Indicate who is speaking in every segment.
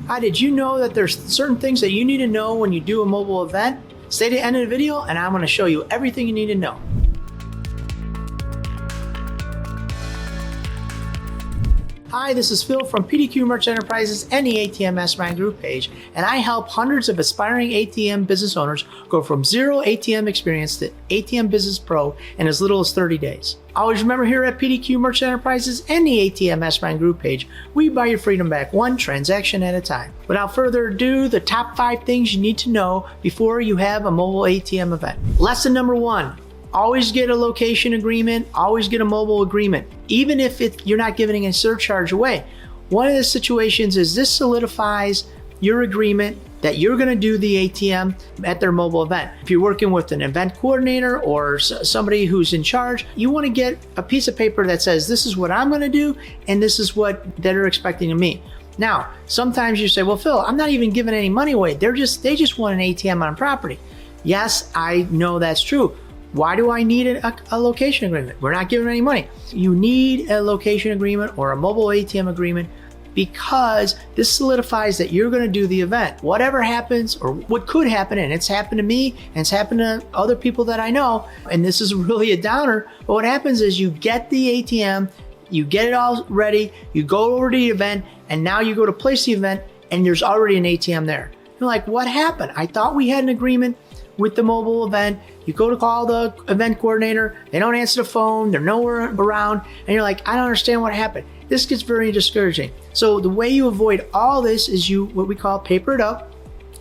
Speaker 1: Hi, did you know that there's certain things that you need to know when you do a mobile event? Stay to the end of the video and I'm going to show you everything you need to know. Hi, this is Phil from PDQ Merch Enterprises and the ATM Mastermind Group page, and I help hundreds of aspiring ATM business owners go from zero ATM experience to ATM Business Pro in as little as 30 days. Always remember, here at PDQ Merch Enterprises and the ATM Mastermind Group page, we buy your freedom back one transaction at a time. Without further ado, the top 5 things you need to know before you have a mobile ATM event. Lesson number 1. Always get a location agreement, always get a mobile agreement, even if you're not giving a surcharge away. One of the situations is this solidifies your agreement that you're going to do the ATM at their mobile event. If you're working with an event coordinator or somebody who's in charge, you want to get a piece of paper that says, this is what I'm going to do and this is what they're expecting of me. Now, sometimes you say, well, Phil, I'm not even giving any money away. They just want an ATM on property. Yes, I know that's true. Why do I need a location agreement? We're not giving any money. You need a location agreement or a mobile ATM agreement because this solidifies that you're going to do the event. Whatever happens or what could happen, and it's happened to me and it's happened to other people that I know, and this is really a downer, but what happens is you get the ATM, you get it all ready, you go over to the event, and now you go to place the event and there's already an ATM there. You're like, what happened? I thought we had an agreement with the mobile event. You go to call the event coordinator, they don't answer the phone, they're nowhere around, and you're like, I don't understand what happened. This gets very discouraging. So the way you avoid all this is you, what we call, paper it up.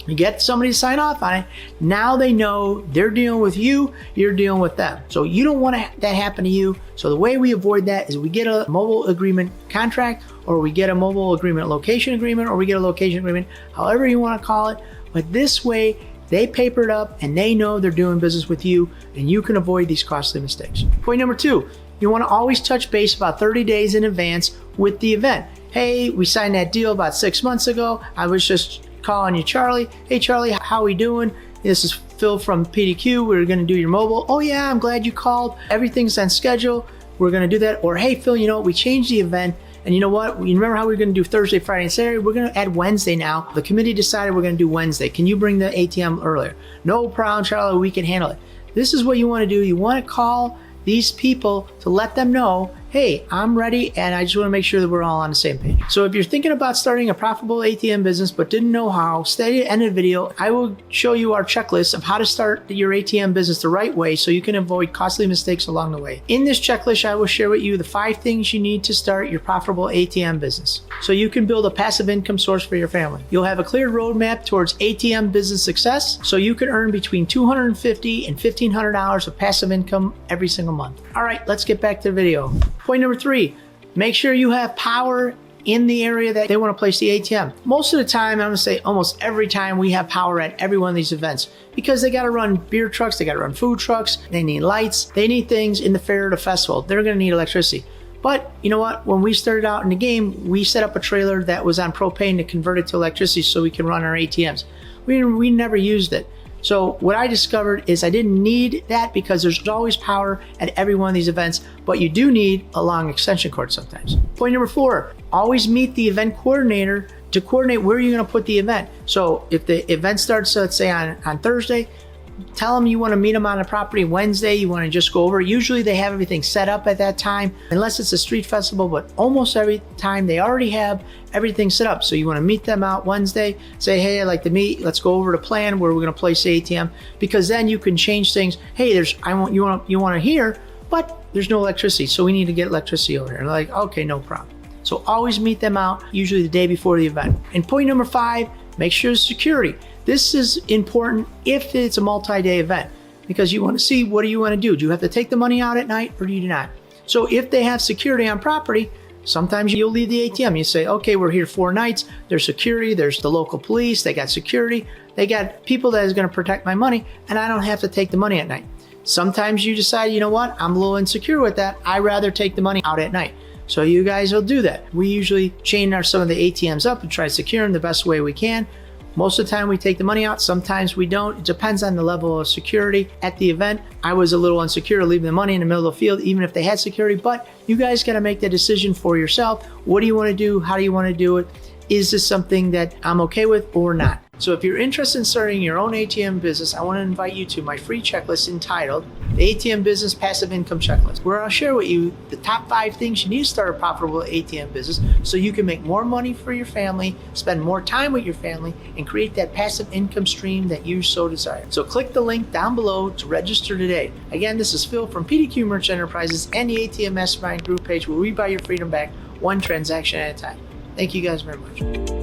Speaker 1: You get somebody to sign off on it. Now they know they're dealing with you, you're dealing with them. So you don't want that happen to you. So the way we avoid that is we get a mobile agreement contract, or we get a mobile agreement location agreement, or we get a location agreement, however you want to call it. But this way, they paper it up and they know they're doing business with you, and you can avoid these costly mistakes. Point number 2, you want to always touch base about 30 days in advance with the event. Hey, we signed that deal about 6 months ago. I was just calling you, Charlie. Hey, Charlie, how we doing? This is Phil from PDQ. We're going to do your mobile. Oh yeah, I'm glad you called. Everything's on schedule. We're going to do that. Or hey, Phil, you know what? We changed the event. And you know what? You remember how we were going to do Thursday, Friday, and Saturday? We're going to add Wednesday now. The committee decided we're going to do Wednesday. Can you bring the ATM earlier? No problem, Charlie. We can handle it. This is what you want to do. You want to call these people to let them know, hey, I'm ready, and I just want to make sure that we're all on the same page. So if you're thinking about starting a profitable ATM business but didn't know how, stay at the end of the video. I will show you our checklist of how to start your ATM business the right way so you can avoid costly mistakes along the way. In this checklist, I will share with you the 5 things you need to start your profitable ATM business so you can build a passive income source for your family. You'll have a clear roadmap towards ATM business success so you can earn between $250 and $1,500 of passive income every single month. All right, let's get back to the video. Point number 3, make sure you have power in the area that they want to place the ATM. Most of the time, I'm going to say almost every time, we have power at every one of these events because they got to run beer trucks, they got to run food trucks, they need lights, they need things in the fair or the festival. They're going to need electricity. But you know what? When we started out in the game, we set up a trailer that was on propane to convert it to electricity so we can run our ATMs. We never used it. So what I discovered is I didn't need that because there's always power at every one of these events, but you do need a long extension cord sometimes. Point number 4, always meet the event coordinator to coordinate where you're going to put the event. So if the event starts, let's say on Thursday, tell them you want to meet them on a property Wednesday, you want to just go over. Usually they have everything set up at that time, unless it's a street festival, but almost every time they already have everything set up. So you want to meet them out Wednesday, say, hey, I'd like to meet, let's go over the plan where we're going to place the ATM, because then you can change things. Hey, you want to hear, but there's no electricity, so we need to get electricity over here. And they're like, okay, no problem. So always meet them out, usually the day before the event. And point number 5, make sure it's security. This is important if it's a multi-day event because you want to see, what do you want to do? Do you have to take the money out at night or do you not? So if they have security on property, sometimes you'll leave the ATM. You say, okay, we're here 4 nights. There's security. There's the local police. They got security. They got people that is going to protect my money and I don't have to take the money at night. Sometimes you decide, you know what? I'm a little insecure with that. I'd rather take the money out at night. So you guys will do that. We usually chain some of the ATMs up and try to secure them the best way we can. Most of the time we take the money out, sometimes we don't. It depends on the level of security at the event. I was a little insecure leaving the money in the middle of the field, even if they had security, but you guys gotta make the decision for yourself. What do you wanna do? How do you wanna do it? is this something that I'm okay with or not? So if you're interested in starting your own ATM business, I want to invite you to my free checklist entitled the ATM Business Passive Income Checklist, where I'll share with you the top 5 things you need to start a profitable ATM business so you can make more money for your family, spend more time with your family, and create that passive income stream that you so desire. So click the link down below to register today. Again, this is Phil from PDQ Merch Enterprises and the ATM Mastermind group page, where we buy your freedom back one transaction at a time. Thank you guys very much.